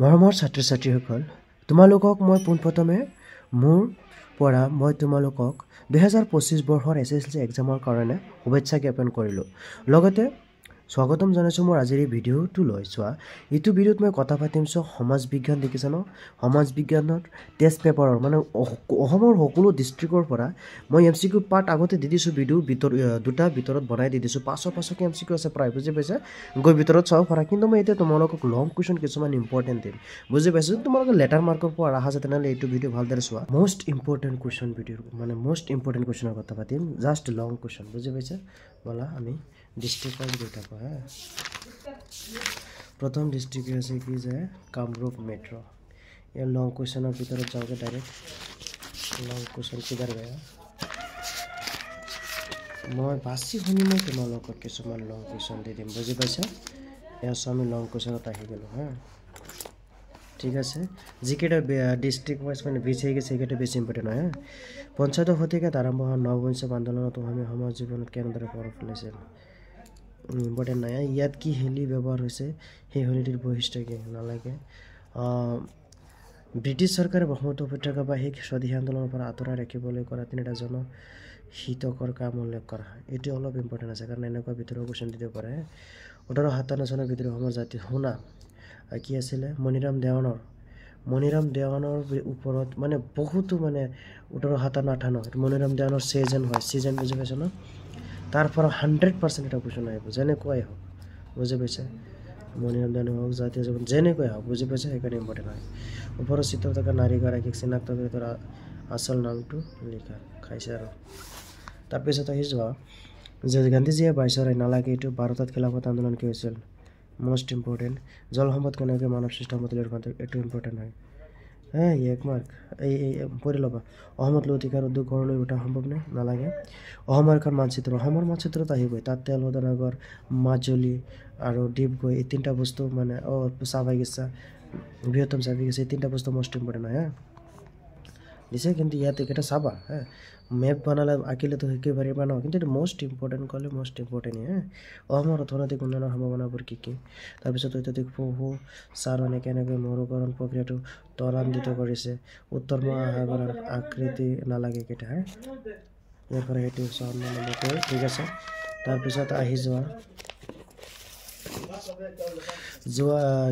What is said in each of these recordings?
মৰমৰ ছাত্ৰ-ছাত্ৰীসকল, তোমালোকক মই পোনপ্ৰথমে মোৰ পৰা মই তোমালোকক 2025 বৰ্ষৰ SSLC এক্সামৰ কাৰণে শুভেচ্ছা জ্ঞাপন কৰিলোঁ। লগতে স্বাগতম জনাইছোঁ মোৰ আজিৰ এই ভিডিঅ'টো লৈ চোৱা। এইটো ভিডিঅ'ত মই কথা পাতিম সমাজ বিজ্ঞান দেখিছা ন? সমাজ বিজ্ঞানৰ টেষ্ট পেপাৰৰ মানে অসমৰ সকলো ডিষ্ট্ৰিক্টৰ পৰা মই MCQ পাৰ্ট আগতে দি দিছোঁ ভিডিঅ' দুটা ভিতৰত বনাই দি দিছোঁ। পাছকে MCQ আছে প্ৰায়, বুজি পাইছা? গৈ ভিতৰত চাব পাৰা, কিন্তু মই এতিয়া তোমালোকক লং কুৱেশ্যন কিছুমান ইম্পৰ্টেণ্ট দিম, বুজি পাইছোঁ? তোমালোকে লেটাৰ মাৰ্কৰ পৰা আহা আছে, তেনেহ'লে এইটো ভিডিঅ' ভালদৰে চোৱা। মষ্ট ইম্পৰ্টেণ্ট কুৱেশ্যন ভিডিঅ' মানে মষ্ট ইম্পৰ্টেণ্ট কুৱেশ্যনৰ কথা পাতিম, জাষ্ট লং কুৱেশ্যন, বুজি পাইছা? ব'লা আমি ডিষ্ট্ৰিক্ট ৱাইজ গৈ থাকোঁ হা। প্ৰথম ডিষ্ট্ৰিক্ট আছে কি যে কামৰূপ মেট্ৰ'। ইয়াৰ লং কুৱেশ্যনৰ ভিতৰত যাওঁগে ডাইৰেক্ট। লং কুৱেশ্যন কিদাৰ বেয়া মই বাছি শুনি মই তোমালোকক কিছুমান লং কুৱেশ্যন দি দিম, বুজি পাইছা? এয়া আমি লং কুৱেশ্যনত আহি গ'লোঁ হা। ঠিক আছে, যিকেইটা ডিষ্ট্ৰিক্ট ৱাইজ মানে বিচ হৈ গৈছে সেইকেইটা বেছি ইম্পৰ্টেণ্ট হয় হা। পঞ্চায়তৰ শতিকাত আৰম্ভ হোৱা নৱবৈষ্ণৱ আন্দোলনত অসমীয়া সমাজ জীৱনত কেনেদৰে প্ৰভাৱ পেলাইছিল? ইম্পৰ্টেণ্ট নাই। ইয়াত কি শৈলী ব্যৱহাৰ হৈছে, সেই শৈলীটিৰ বৈশিষ্ট্য কি? নালাগে। ব্ৰিটিছ চৰকাৰে ব্ৰহ্মপুত্ৰ উপত্যকা বা সেই স্বদেশী আন্দোলনৰ পৰা আঁতৰাই ৰাখিবলৈ কৰা তিনিটা জনহিতকৰ কাম উল্লেখ কৰা। এইটো অলপ ইম্পৰ্টেণ্ট আছে, কাৰণ এনেকুৱা ভিতৰৰ কুৱেশ্যন দিব পাৰে। 1857 চনৰ ভিতৰত অসমৰ জাতীয় শুনা কি আছিলে? মণিৰাম দেৱানৰ ওপৰত মানে বহুতো মানে 1857 মণিৰাম দেৱানৰ ছিজন বুজি পাইছে ন? তাৰ পৰা 100% এটা কুৱেশ্যন আহিব, যেনেকুৱাই হওক, বুজি পাইছে? মণিৰাম দেৱান হওক, জাতীয় জীৱন যেনেকুৱাই হওক, বুজি পাইছে? সেইকাৰণে ইম্পৰ্টেণ্ট হয়। ওপৰৰ চিত্ৰ থকা নাৰীগৰাকীক চিনাক্ত কৰি তাৰ আচল নামটো লিখা খাইছে আৰু তাৰপিছত আহি যোৱা যে গান্ধীজীয়ে ভাইচৰয় নালাগে এইটো ভাৰতত খিলাফত আন্দোলন কি হৈছিল? Most important. জল সম্পদ কেনেকৈ মানৱ সৃষ্ট সম্পদলৈ ৰূপান্তৰ, এইটো ইম্পৰ্টেণ্ট হয়। এক মাৰ্ক এই পঢ়ি ল'বা। অসমত লৌতিকাৰ উদ্যোগ গঢ় লৈ উঠা সম্ভৱনে? নালাগে। অসমৰ এখন মানচিত্ৰ, অসমৰ মানচিত্ৰত আহিবই, তাত তেল শোধনাগাৰ, মাজুলী আৰু ডিগবৈ এই তিনিটা বস্তু মানে চাহ বাগিচা, বৃহত্তম চাহ বাগিচা, এই তিনিটা বস্তু মষ্ট ইম্পৰ্টেণ্ট হয় হা। দিছে, কিন্তু ইয়াত এইকেইটা চাবা হা। মেপ বনালে আঁকিলেতো শিকিব পাৰিবা ন, কিন্তু এইটো মষ্ট ইম্পৰ্টেণ্ট ক'লে মষ্ট ইম্পৰ্টেণ্ট হা। অসমৰ অৰ্থনৈতিক উন্নয়নৰ সম্ভাৱনাবোৰ কি কি? তাৰপিছত অত্যাধিক পশু চাৰণে কেনেকৈ মৰুকৰণ প্ৰক্ৰিয়াটো ত্বৰান্বিত কৰিছে? উত্তৰ মহাসাগৰৰ আকৃতি নালাগে কেইটা হা। ইয়াৰ পৰা সেইটো চাওঁ, ঠিক আছে। তাৰপিছত আহি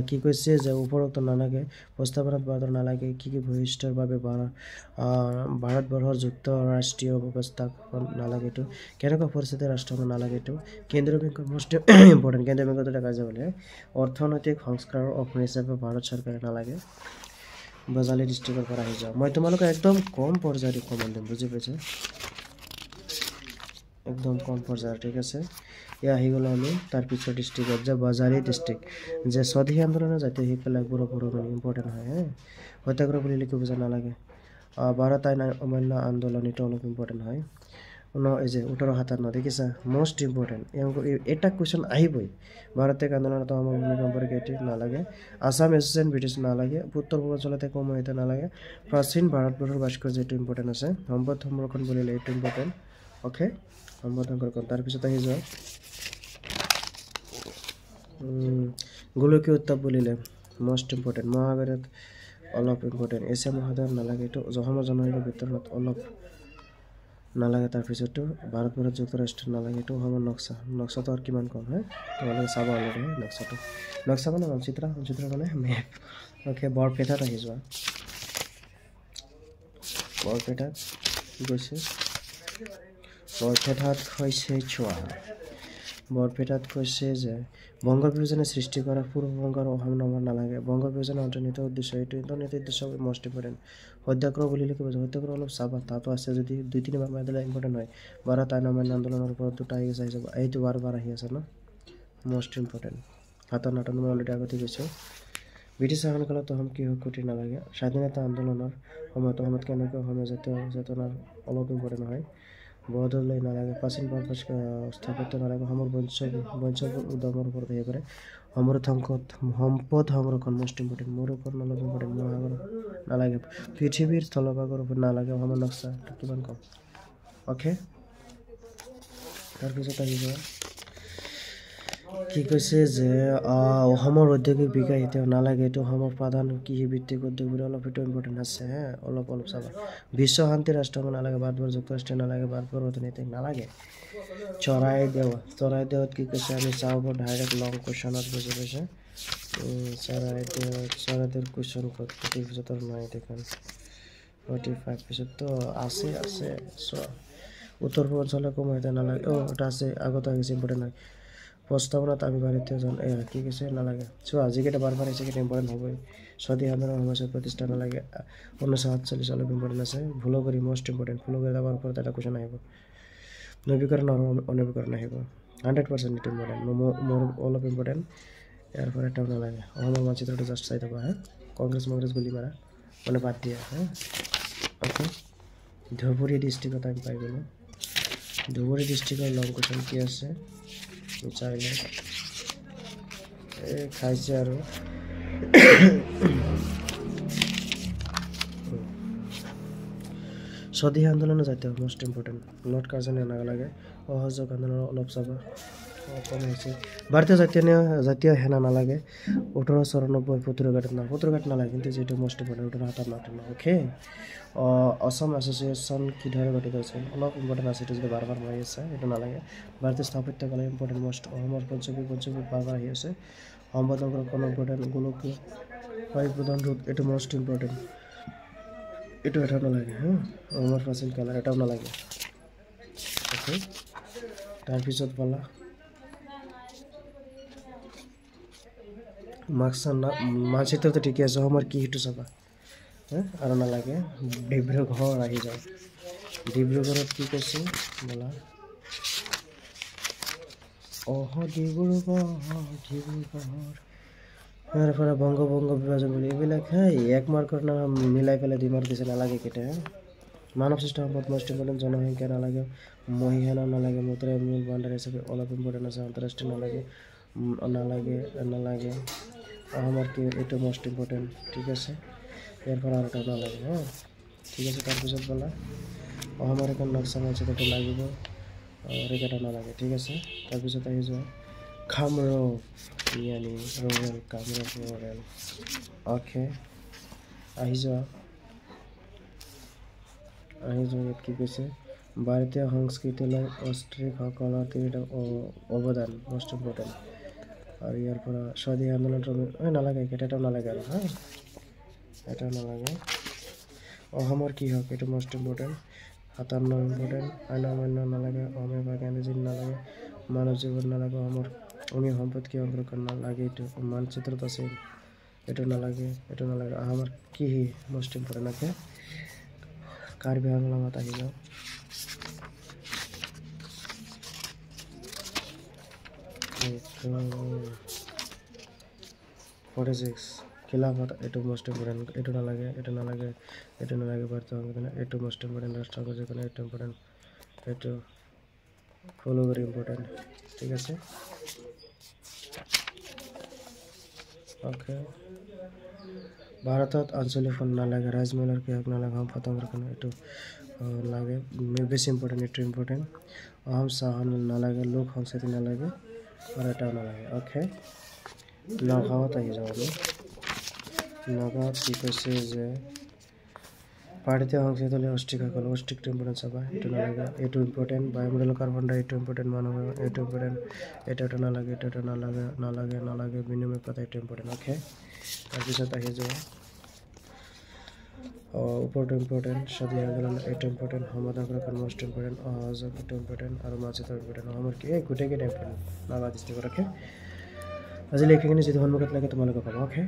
কি কৈছে যে ওপৰত নালাগে, প্ৰস্তাৱনাত ভাৰতৰ নালাগে, কি কি বৈশিষ্ট্যৰ বাবে ভাৰতবৰ্ষৰ যুক্তৰাষ্ট্ৰীয় ব্যৱস্থাখন নালাগেতো, কেনেকুৱা পৰিস্থিতিৰ ৰাষ্ট্ৰখন নালাগেতো, কেন্দ্ৰীয় বেংকৰ মষ্ট ইম্পৰ্টেণ্ট, কেন্দ্ৰীয় বেংকত দেখা যাব বোলে অৰ্থনৈতিক সংস্কাৰৰ অংশ হিচাপে ভাৰত চৰকাৰে নালাগে। বজালী ডিষ্ট্ৰিক্টৰ পৰা আহি যাওঁ, মই তোমালোকে একদম কম পৰ্যায়ত কমন দিম, বুজি পাইছে? একদম কম পৰ্যায়ৰ, ঠিক আছে। এয়া আহি গ'লো আমি তাৰপিছত ডিষ্ট্ৰিক্টত যে বজালী ডিষ্ট্ৰিক্ট যে স্বদেশী আন্দোলনৰ জাতীয় শিক্ষা লাভবোৰৰ ওপৰত ইম্পৰ্টেণ্ট হয় হা। সত্যাগ্ৰহ বুলি লিখিব বুজা নালাগে। ভাৰত আইন অমান্য আন্দোলন এইটো অলপ ইম্পৰ্টেণ্ট হয়। এই যে 1857 দেখিছা, মষ্ট ইম্পৰ্টেণ্ট, এটা কুৱেশ্যন আহিবই। ভাৰতীয় আন্দোলনত অসমৰ ভূমিকা সম্পৰ্কে এইটো নালাগে। আছাম এছ'চিয়েশ্যন ব্ৰিটিছ নালাগে। উত্তৰ পূৰ্বাঞ্চলতে কম এইটো নালাগে। প্ৰাচীন ভাৰতবৰ্ষৰ ভাস্কৰ্য এইটো ইম্পৰ্টেণ্ট আছে। সম্পদ সংৰক্ষণ বুলিলে এইটো ইম্পৰ্টেণ্ট, অ'কে। সম্পদ সংৰক্ষণ, তাৰপিছত আহি যোৱা গোলকীয় উত্তাপ বুলিলে মষ্ট ইম্পৰ্টেণ্ট। মহাসাগৰত অলপ ইম্পৰ্টেণ্ট। এছিয়া মহাদেশত নালাগে, এইটো অসমৰ জনসংখ্যাৰ ভিতৰত অলপ নালাগে। তাৰপিছতো ভাৰতবৰ্ষত যুক্তৰাষ্ট্ৰত নালাগে, এইটো অসমৰ নক্সাটো আৰু কিমান কম হয় তোমালোকে চাবা অলৰেডি। নক্সা মানে মানচিত্ৰ মানে মেপ, অ'কে। বৰপেটাত আহি যোৱা। বৰপেটাত কি কৈছে? বৰপেটাত কৈছে যে বংগ বিভাজনে সৃষ্টি কৰা পূৰ্ব বংগ আৰু অসম নামৰ নালাগে। বংগ বিভাজনৰ অন্তৰ্নিহিত উদ্দেশ্য, এইটো অন্তৰ্নিহিত উদ্দেশ্য মষ্ট ইম্পৰ্টেণ্ট। সত্যাগ্ৰহ বুলি লিখিব, সত্যাগ্ৰহ অলপ চাবা, তাতো আছে যদি 2-3 বাৰ দিলে ইম্পৰ্টেণ্ট হয়। ভাৰত আইন অমান্য আন্দোলনৰ ওপৰত দুটা আহি যাব, এইটো বাৰ আহি আছে ন, মষ্ট ইম্পৰ্টেণ্ট। 57 মই অলৰেডি আগতে কৈছোঁ। ব্ৰিটিছ শাসনকালত অসম কৃষক কুটিৰ নালাগে। স্বাধীনতা আন্দোলনৰ সময়ত অসমত কেনেকৈ অসমীয়া জাতীয় চেতনাৰ অলপ ইম্পৰ্টেণ্ট হয়। বৰদলৈ নালাগে। প্ৰাচীন ভাৰত স্থাপত্য নালাগে। অসমৰ বঞ্চবোৰ উদ্যমৰ ওপৰত আহিব পাৰে। সম্পদ সংৰক্ষণ মষ্ট ইম্পৰ্টেণ্ট। মৰুকৰণ অলপ ইম্পৰ্টেণ্ট। মহাসাগৰ নালাগে। পৃথিৱীৰ স্থলভাগৰ ওপৰত নালাগে। অসমৰ নক্সা কিমান কম, অ'কে। তাৰপিছত আহি যোৱা কি কৈছে যে অসমৰ ঔদ্যোগিক বিকাশ এতিয়াও নালাগে, এইটো অসমৰ প্ৰধান কৃষিভিত্তিক উদ্যোগবোৰ অলপ এইটো ইম্পৰ্টেণ্ট আছে অলপ চাবা। বিশ্ব শান্তি ৰাষ্ট্ৰসংঘ নালাগে, ভাৰতবৰ্ষ যুক্তৰাষ্ট্ৰ নালাগে, ভাৰতবৰ্ষ অৰ্থনৈতিক নালাগে। চৰাইদেউত কি কৈছে আমি চাওঁ ডাইৰেক্ট লং কুৱেশ্যনত বুজি পাইছে। চৰাইদেউৰ কুৱেশ্যন ক'ত 45 নাই দেখোন, 45 পিছততো আছে চোৱা। উত্তৰ পূৰ্বাঞ্চলে কম হইতে নালাগে, এটা আছে আগত আহিছে ইম্পৰ্টেণ্ট হয়। প্ৰস্তাৱনাত আমি ভাৰতীয় কি কৈছে নালাগে। চোৱা যিকেইটা বাৰবাৰ আহিছে সেইকেইটা ইম্পৰ্টেণ্ট হ'বই। স্বাধীন আন্দোলন সমাজৰ প্ৰতিষ্ঠা নালাগে, 1947 অলপ ইম্পৰ্টেণ্ট আছে। ভুলগৰি মষ্ট ইম্পৰ্টেণ্ট, ভুলগৰি তাৰ ওপৰত এটা কুৱেশ্যন আহিব। নৱীকৰণ আৰু অনৱীকৰণ আহিব 100% এইটো ইম্পৰ্টেণ্ট, মোৰ অলপ ইম্পৰ্টেণ্ট। ইয়াৰ পৰা এটাও নালাগে। অসমৰ মানচিত্ৰটো জাষ্ট চাই থবা কংগ্ৰেছ গুলি মাৰা মানে বাদ দিয়া অ'কে। ধুবুৰী ডিষ্ট্ৰিক্টত আমি পাই গ'লোঁ। ধুবুৰী ডিষ্ট্ৰিক্টৰ লং কুৱেশ্যন কি আছে চাই লওঁ। খাইছে আৰু স্বদেশী আন্দোলনৰ জাতীয় মষ্ট ইম্পৰ্টেণ্ট, নৰ্থ কাৰ্জনে নালাগে। অসহযোগ আন্দোলনৰ অলপ চাবা কম হৈছে। ভাৰতীয় জাতীয় সেনা নালাগে। 1894 ফুটুৰঘাট নালাগে, কিন্তু যিটো most important 1857 okay. Assam association কিদৰে গঠিত হৈছিল অলপ ইম্পৰ্টেণ্ট আছে, এইটো যদি বাৰবাৰ মাৰি আছে এইটো নালাগে। ভাৰতীয় স্থাপত্য কলা ইম্পৰ্টেণ্ট মষ্ট, অসমৰ পঞ্চবী বাৰবাৰ আহি আছে। সম্পাদকৰ কোনো ইম্পৰ্টেণ্ট, গোলকীয় বায়ু প্ৰধান ৰোধ এইটো মষ্ট ইম্পৰ্টেণ্ট, এইটো এটাও নালাগে অসমৰ প্ৰাচীন কালাৰ এটাও নালাগে অ'কে। তাৰপিছত পালা মানচিত্ৰটো ঠিকে আছে, অসমৰ কি সেইটো চাবা আৰু নালাগে। ডিব্ৰুগড় আহি যাওঁ। ডিব্ৰুগড়ত কি কৈছে বলা ডিব্ৰুগড় ইয়াৰ পৰা বংগ বিভাজন বুলি এইবিলাক এক মাৰ্কৰ নাম মিলাই পেলাই 2 মাৰ্ক দিছে, নালাগে কেইটা। মানৱ সৃষ্ট সম্পদ মষ্ট ইম্পৰ্টেণ্ট, জনসংখ্যা নালাগে। মহিলা নালাগে, মুদ্ৰা মূল ভাণ্ডাৰ হিচাপে অলপ ইম্পৰ্টেণ্ট আছে। আন্তঃৰাষ্ট্ৰীয় নালাগে। অসমৰ কি এইটো মষ্ট ইম্পৰ্টেণ্ট, ঠিক আছে। ইয়াৰ পৰা আৰু এটা নালাগে ঠিক আছে। তাৰপিছত বলা অসমৰ এখন নক্সা মানচিত্ৰটো লাগিব, এইকেইটা নালাগে, ঠিক আছে। তাৰপিছত আহি যোৱা Kamrup rural, Kamrup rural okay. আহি যোৱা ইয়াত কি কৈছে ভাৰতীয় সংস্কৃতিলৈ অষ্ট্ৰিকসকলৰ অৱদান মষ্ট ইম্পৰ্টেণ্ট। আৰু ইয়াৰ পৰা স্বাধীন আন্দোলন নালাগে, এটাও নালাগে আৰু এটাও নালাগে। অসমৰ কি হওক এইটো মষ্ট ইম্পৰ্টেণ্ট, 57 ইম্পৰ্টেণ্ট। আইন অমান্য নালাগে, অসমীয়া বা গান্ধীজী নালাগে, মানৱ জীৱন নালাগে, অসমৰ অমীয় সম্পত্তি সংৰক্ষণ নালাগে, এইটো মানচিত্ৰত আছে, এইটো নালাগে। অসমৰ কি মষ্ট ইম্পৰ্টেণ্ট আছে। কাৰ্বি আংলঙত আহি যাওঁ। খিলাফত এইটো মষ্ট ইম্পৰ্টেণ্ট, এইটো নালাগে। ভাৰতীয় সংবিধান এইটো মষ্ট ইম্পৰ্টেণ্ট, ৰাষ্ট্ৰসংঘ যিকোনো এইটো ইম্পৰ্টেণ্ট, এইটো ফল'গুৰি ইম্পৰ্টেণ্ট, ঠিক আছে অ'কে। ভাৰতত আঞ্চলিক ফোন নালাগে, ৰাজমহলৰ কিহক নালাগে, সম্পদ সংৰক্ষণ এইটো লাগে, বেছি ইম্পৰ্টেণ্ট, এইটো ইম্পৰ্টেণ্ট। অসম চাহ নালাগে, লোক সংস্কৃতি নালাগে আৰু এটাও নালাগে অ'কে। নগাঁৱত আহি যাওঁ আমি। নগাঁৱত কি কৈছে যে ভাৰতীয় সংস্কৃতিলৈ অষ্ট্ৰিকটো ইম্পৰ্টেণ্ট চাবা, এইটো নালাগে। এইটো ইম্পৰ্টেণ্ট, বায়ুমণ্ডলৰ কাৰ্বন ডাই এইটো ইম্পৰ্টেণ্ট, মানুহ এইটো ইম্পৰ্টেণ্ট, এটা নালাগে, এটা নালাগে। বিনিময় প্ৰথা এইটো ইম্পৰ্টেণ্ট অ'কে। তাৰপিছত আহি যোৱা ওপৰটো ইম্পৰ্টেণ্ট, স্বাধীন আন্দোলন এইটো ইম্পৰ্টেণ্ট, সমাজ সংৰক্ষণ মষ্ট ইম্পৰ্টেণ্ট, অসহযোগ এইটো ইম্পৰ্টেণ্ট আৰু মানচিত্ৰ ইম্পৰ্টেণ্ট। অসমৰ কি গোটেইকেইটা ইম্পৰ্টেণ্ট নাগা ডিষ্ট্ৰিক্টত অ'কে। আজিলৈ এইখিনি যিটো সন্মুখত লাগে তোমালোকে পাবা অ'কে।